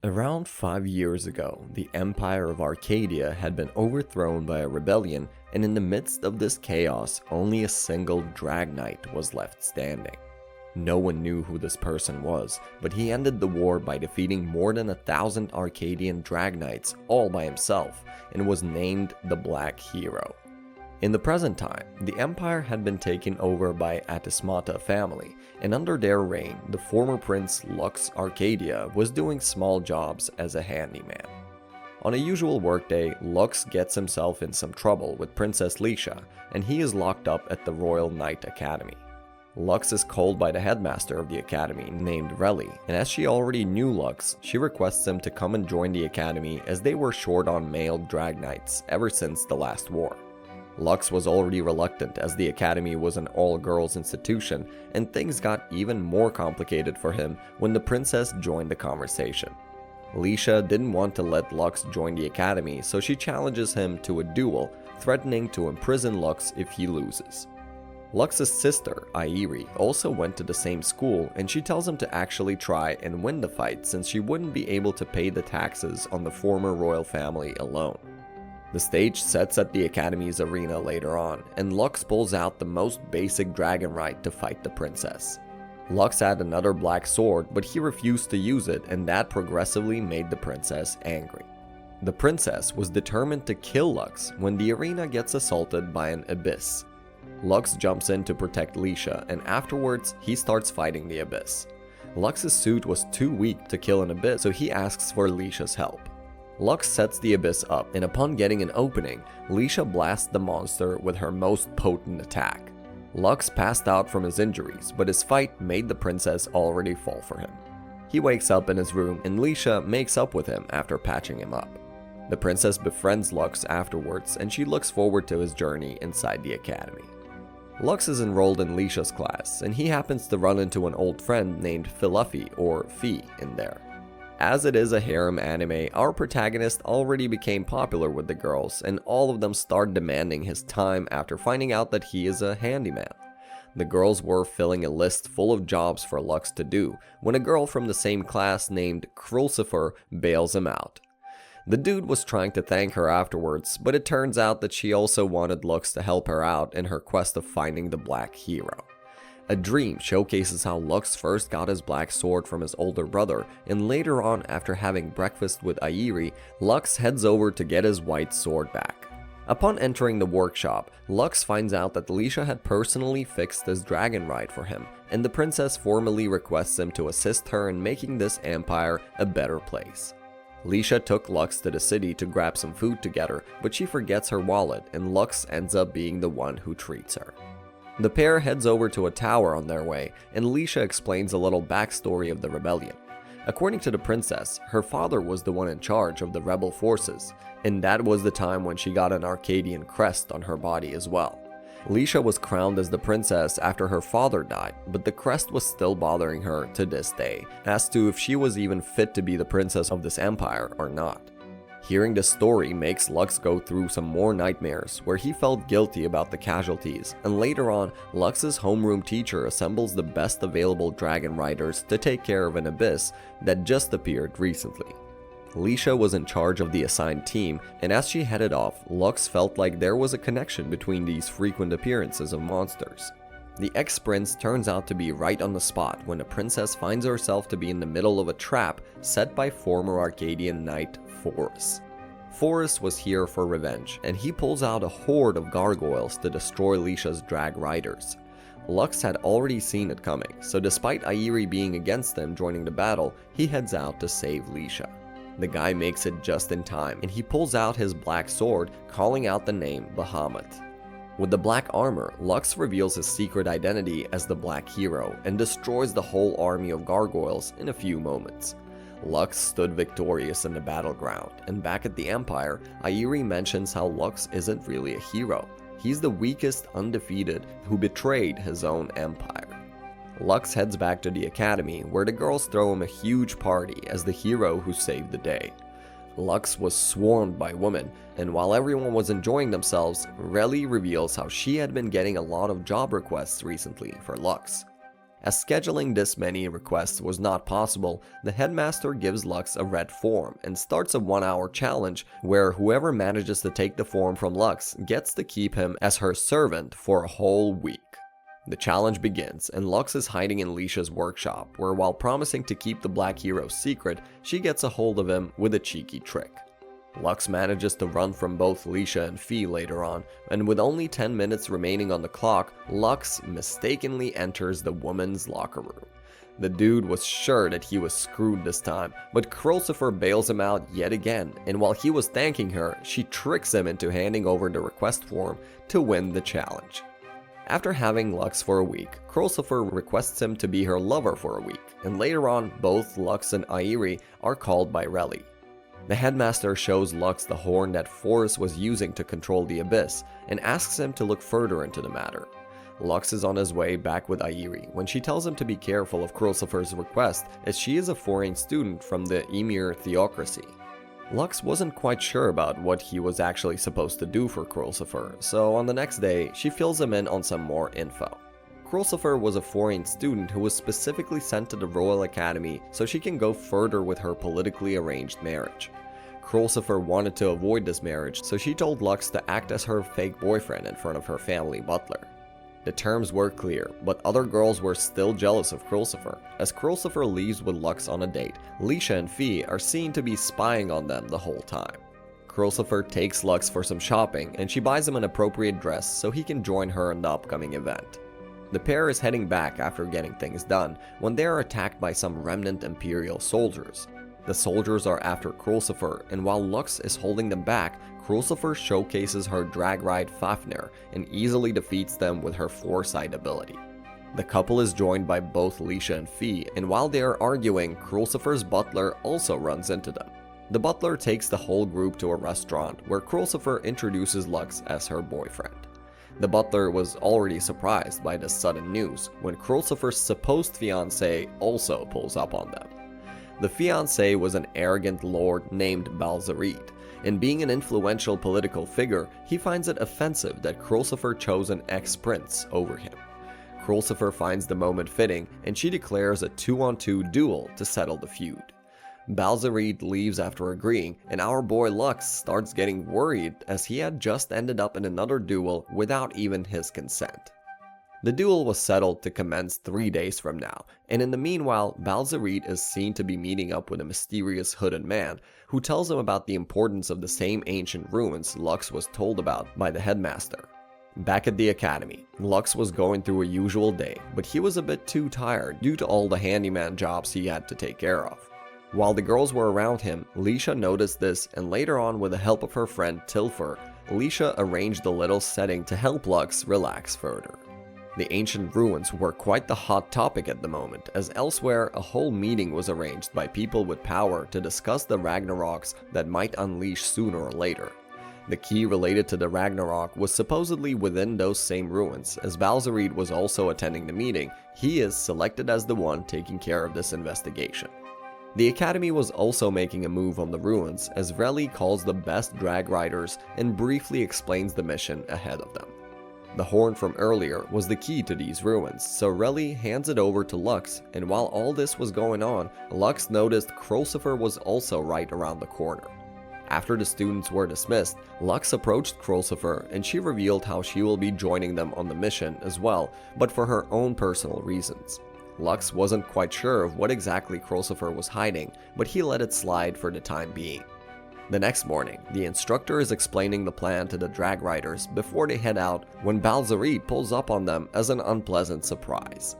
Around 5 years ago, the Empire of Arcadia had been overthrown by a rebellion, and in the midst of this chaos, only a single Drag-Knight was left standing. No one knew who this person was, but he ended the war by defeating more than 1,000 Arcadian Drag-Knights all by himself, and was named the Black Hero. In the present time, the empire had been taken over by Atismata family, and under their reign, the former prince Lux Arcadia was doing small jobs as a handyman. On a usual workday, Lux gets himself in some trouble with Princess Lisha, and he is locked up at the Royal Knight Academy. Lux is called by the headmaster of the academy named Relly, and as she already knew Lux, she requests him to come and join the academy as they were short on male Drag-Knights ever since the last war. Lux was already reluctant as the academy was an all-girls institution, and things got even more complicated for him when the princess joined the conversation. Lisha didn't want to let Lux join the academy, so she challenges him to a duel, threatening to imprison Lux if he loses. Lux's sister, Airi, also went to the same school, and she tells him to actually try and win the fight since she wouldn't be able to pay the taxes on the former royal family alone. The stage sets at the academy's arena later on, and Lux pulls out the most basic dragon right to fight the princess. Lux had another black sword, but he refused to use it, and that progressively made the princess angry. The princess was determined to kill Lux when the arena gets assaulted by an abyss. Lux jumps in to protect Lisha, and afterwards he starts fighting the abyss. Lux's suit was too weak to kill an abyss, so he asks for Lisha's help. Lux sets the abyss up, and upon getting an opening, Lisha blasts the monster with her most potent attack. Lux passed out from his injuries, but his fight made the princess already fall for him. He wakes up in his room, and Lisha makes up with him after patching him up. The princess befriends Lux afterwards, and she looks forward to his journey inside the academy. Lux is enrolled in Lisha's class, and he happens to run into an old friend named Fluffy or Fee in there. As it is a harem anime, our protagonist already became popular with the girls, and all of them start demanding his time after finding out that he is a handyman. The girls were filling a list full of jobs for Lux to do, when a girl from the same class named Krulcifer bails him out. The dude was trying to thank her afterwards, but it turns out that she also wanted Lux to help her out in her quest of finding the Black Hero. A dream showcases how Lux first got his black sword from his older brother, and later on, after having breakfast with Airi, Lux heads over to get his white sword back. Upon entering the workshop, Lux finds out that Lisha had personally fixed his dragon ride for him, and the princess formally requests him to assist her in making this empire a better place. Lisha took Lux to the city to grab some food together, but she forgets her wallet, and Lux ends up being the one who treats her. The pair heads over to a tower on their way, and Lisha explains a little backstory of the rebellion. According to the princess, her father was the one in charge of the rebel forces, and that was the time when she got an Arcadian crest on her body as well. Lisha was crowned as the princess after her father died, but the crest was still bothering her to this day, as to if she was even fit to be the princess of this empire or not. Hearing this story makes Lux go through some more nightmares where he felt guilty about the casualties, and later on, Lux's homeroom teacher assembles the best available dragon riders to take care of an abyss that just appeared recently. Lisha was in charge of the assigned team, and as she headed off, Lux felt like there was a connection between these frequent appearances of monsters. The ex-prince turns out to be right on the spot when the princess finds herself to be in the middle of a trap set by former Arcadian knight Forus. Forus was here for revenge, and he pulls out a horde of gargoyles to destroy Lisha's drag riders. Lux had already seen it coming, so despite Airi being against them joining the battle, he heads out to save Lisha. The guy makes it just in time, and he pulls out his black sword, calling out the name Bahamut. With the black armor, Lux reveals his secret identity as the Black Hero and destroys the whole army of gargoyles in a few moments. Lux stood victorious in the battleground, and back at the Empire, Airi mentions how Lux isn't really a hero. He's the weakest undefeated who betrayed his own empire. Lux heads back to the academy, where the girls throw him a huge party as the hero who saved the day. Lux was swarmed by women, and while everyone was enjoying themselves, Relly reveals how she had been getting a lot of job requests recently for Lux. As scheduling this many requests was not possible, the headmaster gives Lux a red form and starts a 1-hour challenge where whoever manages to take the form from Lux gets to keep him as her servant for a whole week. The challenge begins, and Lux is hiding in Leisha's workshop, where while promising to keep the black hero's secret, she gets a hold of him with a cheeky trick. Lux manages to run from both Leisha and Fee later on, and with only 10 minutes remaining on the clock, Lux mistakenly enters the woman's locker room. The dude was sure that he was screwed this time, but Krulsifer bails him out yet again, and while he was thanking her, she tricks him into handing over the request form to win the challenge. After having Lux for a week, Krulsifer requests him to be her lover for a week, and later on, both Lux and Airi are called by Reli. The headmaster shows Lux the horn that Forrest was using to control the Abyss, and asks him to look further into the matter. Lux is on his way back with Airi when she tells him to be careful of Krulsifer's request, as she is a foreign student from the Emir theocracy. Lux wasn't quite sure about what he was actually supposed to do for Krulsifer, so on the next day, she fills him in on some more info. Krulsifer was a foreign student who was specifically sent to the Royal Academy so she can go further with her politically arranged marriage. Krulsifer wanted to avoid this marriage, so she told Lux to act as her fake boyfriend in front of her family butler. The terms were clear, but other girls were still jealous of Krulsifer. As Krulsifer leaves with Lux on a date, Leisha and Fee are seen to be spying on them the whole time. Krulsifer takes Lux for some shopping, and she buys him an appropriate dress so he can join her in the upcoming event. The pair is heading back after getting things done, when they are attacked by some remnant Imperial soldiers. The soldiers are after Krulsifer, and while Lux is holding them back, Krulsifer showcases her drag ride Fafnir and easily defeats them with her foresight ability. The couple is joined by both Leisha and Fee, and while they are arguing, Krulsifer's butler also runs into them. The butler takes the whole group to a restaurant where Krulsifer introduces Lux as her boyfriend. The butler was already surprised by this sudden news when Krulsifer's supposed fiancé also pulls up on them. The fiancé was an arrogant lord named Balzareed, and being an influential political figure, he finds it offensive that Krulsifer chose an ex-prince over him. Krulsifer finds the moment fitting, and she declares a 2-on-2 duel to settle the feud. Balzareed leaves after agreeing, and our boy Lux starts getting worried as he had just ended up in another duel without even his consent. The duel was settled to commence 3 days from now, and in the meanwhile, Balzareed is seen to be meeting up with a mysterious hooded man who tells him about the importance of the same ancient ruins Lux was told about by the headmaster. Back at the academy, Lux was going through a usual day, but he was a bit too tired due to all the handyman jobs he had to take care of. While the girls were around him, Leisha noticed this, and later on, with the help of her friend Tilfer, Leisha arranged a little setting to help Lux relax further. The ancient ruins were quite the hot topic at the moment, as elsewhere a whole meeting was arranged by people with power to discuss the Ragnaroks that might unleash sooner or later. The key related to the Ragnarok was supposedly within those same ruins. As Balzareed was also attending the meeting, he is selected as the one taking care of this investigation. The Academy was also making a move on the ruins, as Reli calls the best drag riders and briefly explains the mission ahead of them. The horn from earlier was the key to these ruins, so Reli hands it over to Lux, and while all this was going on, Lux noticed Krulsifer was also right around the corner. After the students were dismissed, Lux approached Krulsifer and she revealed how she will be joining them on the mission as well, but for her own personal reasons. Lux wasn't quite sure of what exactly Krulsifer was hiding, but he let it slide for the time being. The next morning, the instructor is explaining the plan to the drag riders before they head out when Balzareed pulls up on them as an unpleasant surprise.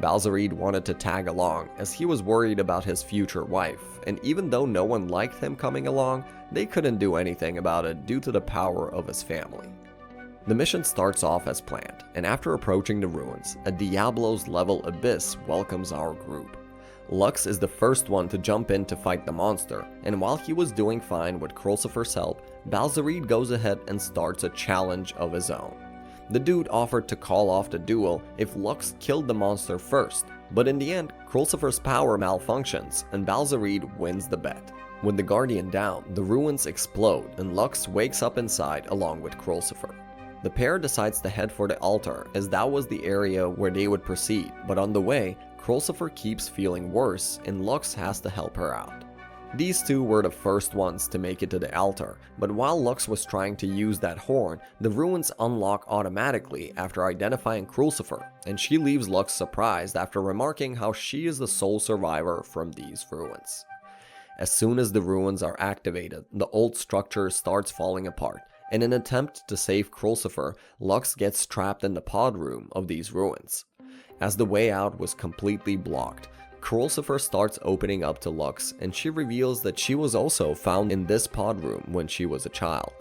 Balzareed wanted to tag along as he was worried about his future wife, and even though no one liked him coming along, they couldn't do anything about it due to the power of his family. The mission starts off as planned, and after approaching the ruins, a Diablos level abyss welcomes our group. Lux is the first one to jump in to fight the monster, and while he was doing fine with Krulsifer's help, Balzareed goes ahead and starts a challenge of his own. The dude offered to call off the duel if Lux killed the monster first, but in the end, Krulsifer's power malfunctions and Balzareed wins the bet. With the Guardian down, the ruins explode and Lux wakes up inside along with Krulsifer. The pair decides to head for the altar, as that was the area where they would proceed, but on the way, Krulsifer keeps feeling worse and Lux has to help her out. These two were the first ones to make it to the altar, but while Lux was trying to use that horn, the ruins unlock automatically after identifying Krulsifer, and she leaves Lux surprised after remarking how she is the sole survivor from these ruins. As soon as the ruins are activated, the old structure starts falling apart. In an attempt to save Krulsifer, Lux gets trapped in the pod room of these ruins. As the way out was completely blocked, Krulsifer starts opening up to Lux, and she reveals that she was also found in this pod room when she was a child.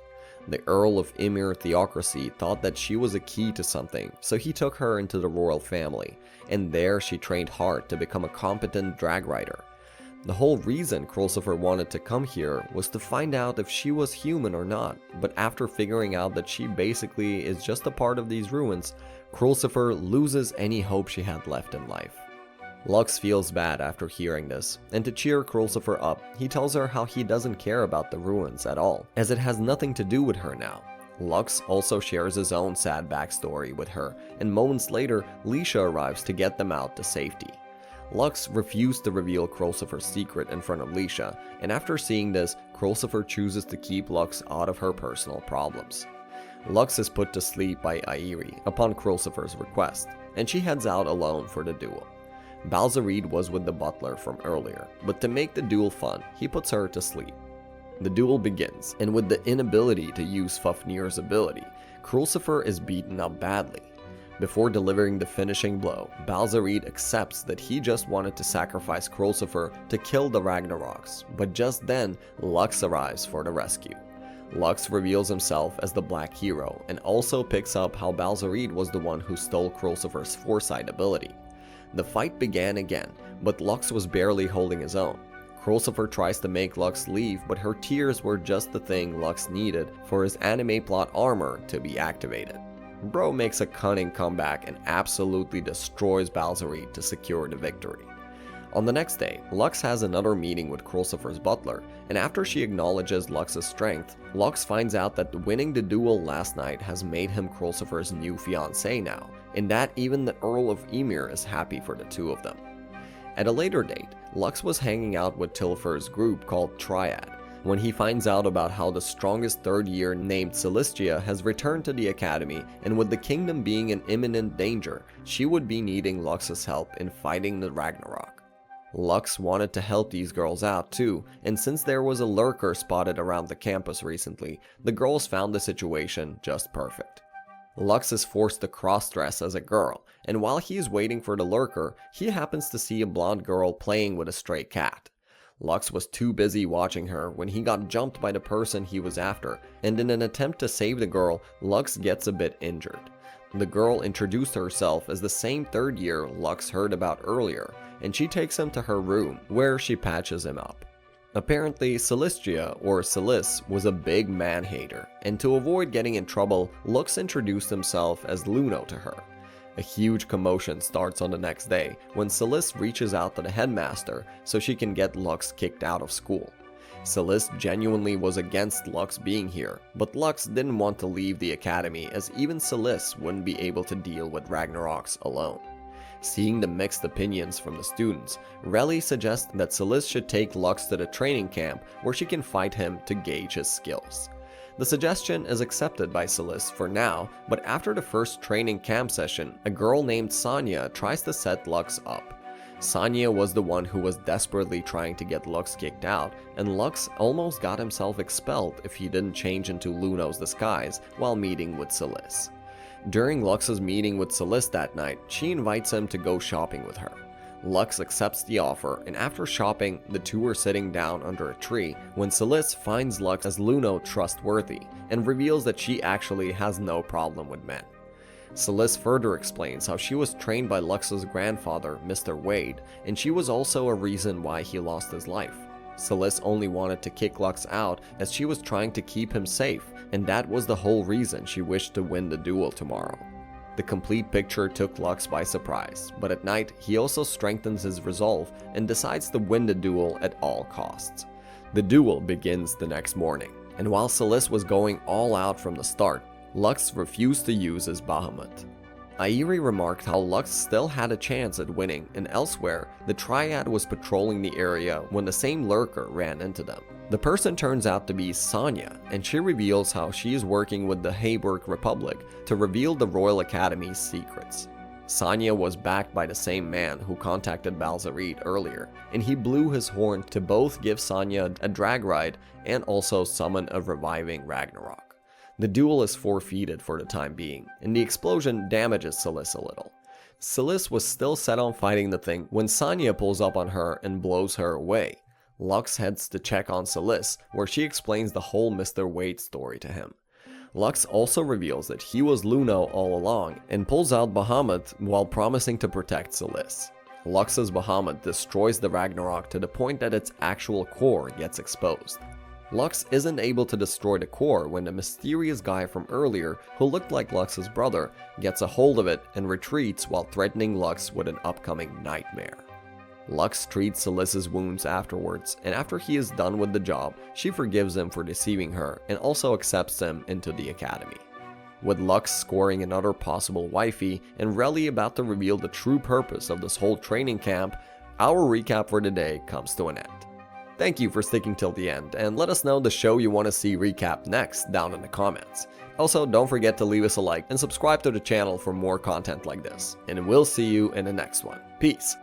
The Earl of Ymir Theocracy thought that she was a key to something, so he took her into the royal family, and there she trained hard to become a competent drag rider. The whole reason Krulsifer wanted to come here was to find out if she was human or not, but after figuring out that she basically is just a part of these ruins, Krulsifer loses any hope she had left in life. Lux feels bad after hearing this, and to cheer Krulsifer up, he tells her how he doesn't care about the ruins at all, as it has nothing to do with her now. Lux also shares his own sad backstory with her, and moments later, Leisha arrives to get them out to safety. Lux refused to reveal Krulsifer's secret in front of Leisha, and after seeing this, Krulsifer chooses to keep Lux out of her personal problems. Lux is put to sleep by Airi upon Krulsifer's request, and she heads out alone for the duel. Balzareed was with the butler from earlier, but to make the duel fun, he puts her to sleep. The duel begins, and with the inability to use Fafnir's ability, Krulsifer is beaten up badly. Before delivering the finishing blow, Balzareed accepts that he just wanted to sacrifice Krulsifer to kill the Ragnaroks, but just then, Lux arrives for the rescue. Lux reveals himself as the Black Hero, and also picks up how Balzareed was the one who stole Krulsifer's foresight ability. The fight began again, but Lux was barely holding his own. Krulsifer tries to make Lux leave, but her tears were just the thing Lux needed for his anime plot armor to be activated. Bro makes a cunning comeback and absolutely destroys Balzareed to secure the victory. On the next day, Lux has another meeting with Krulsifer's butler, and after she acknowledges Lux's strength, Lux finds out that winning the duel last night has made him Krulsifer's new fiancé now, and that even the Earl of Ymir is happy for the two of them. At a later date, Lux was hanging out with Tilfur's group called Triad, when he finds out about how the strongest third year named Celestia has returned to the academy, and with the kingdom being in imminent danger, she would be needing Lux's help in fighting the Ragnarok. Lux wanted to help these girls out too, and since there was a lurker spotted around the campus recently, the girls found the situation just perfect. Lux is forced to cross-dress as a girl, and while he is waiting for the lurker, he happens to see a blonde girl playing with a stray cat. Lux was too busy watching her when he got jumped by the person he was after, and in an attempt to save the girl, Lux gets a bit injured. The girl introduced herself as the same third year Lux heard about earlier, and she takes him to her room, where she patches him up. Apparently, Celestia, or Celis, was a big man-hater, and to avoid getting in trouble, Lux introduced himself as Luno to her. A huge commotion starts on the next day, when Celis reaches out to the headmaster so she can get Lux kicked out of school. Celis genuinely was against Lux being here, but Lux didn't want to leave the academy as even Celis wouldn't be able to deal with Ragnaroks alone. Seeing the mixed opinions from the students, Relly suggests that Celis should take Lux to the training camp where she can fight him to gauge his skills. The suggestion is accepted by Celis for now, but after the first training camp session, a girl named Sanya tries to set Lux up. Sanya was the one who was desperately trying to get Lux kicked out, and Lux almost got himself expelled if he didn't change into Luno's disguise while meeting with Celis. During Lux's meeting with Celis that night, she invites him to go shopping with her. Lux accepts the offer, and after shopping, the two are sitting down under a tree when Celis finds Lux as Luno trustworthy and reveals that she actually has no problem with men. Celis further explains how she was trained by Lux's grandfather, Mr. Wade, and she was also a reason why he lost his life. Celis only wanted to kick Lux out as she was trying to keep him safe, and that was the whole reason she wished to win the duel tomorrow. The complete picture took Lux by surprise, but at night he also strengthens his resolve and decides to win the duel at all costs. The duel begins the next morning, and while Celis was going all out from the start, Lux refused to use his Bahamut. Airi remarked how Lux still had a chance at winning, and elsewhere, the Triad was patrolling the area when the same lurker ran into them. The person turns out to be Sonya, and she reveals how she is working with the Hayburg Republic to reveal the Royal Academy's secrets. Sonya was backed by the same man who contacted Balzareed earlier, and he blew his horn to both give Sonya a drag ride and also summon a reviving Ragnarok. The duel is forfeited for the time being, and the explosion damages Celis a little. Celis was still set on fighting the thing when Sonya pulls up on her and blows her away. Lux heads to check on Celis, where she explains the whole Mr. Wade story to him. Lux also reveals that he was Luno all along, and pulls out Bahamut while promising to protect Celis. Lux's Bahamut destroys the Ragnarok to the point that its actual core gets exposed. Lux isn't able to destroy the core when the mysterious guy from earlier, who looked like Lux's brother, gets a hold of it and retreats while threatening Lux with an upcoming nightmare. Lux treats Celis's wounds afterwards, and after he is done with the job, she forgives him for deceiving her and also accepts him into the academy. With Lux scoring another possible wifey and Relly about to reveal the true purpose of this whole training camp, our recap for the day comes to an end. Thank you for sticking till the end, and let us know the show you want to see recap next down in the comments. Also, don't forget to leave us a like and subscribe to the channel for more content like this, and we'll see you in the next one. Peace!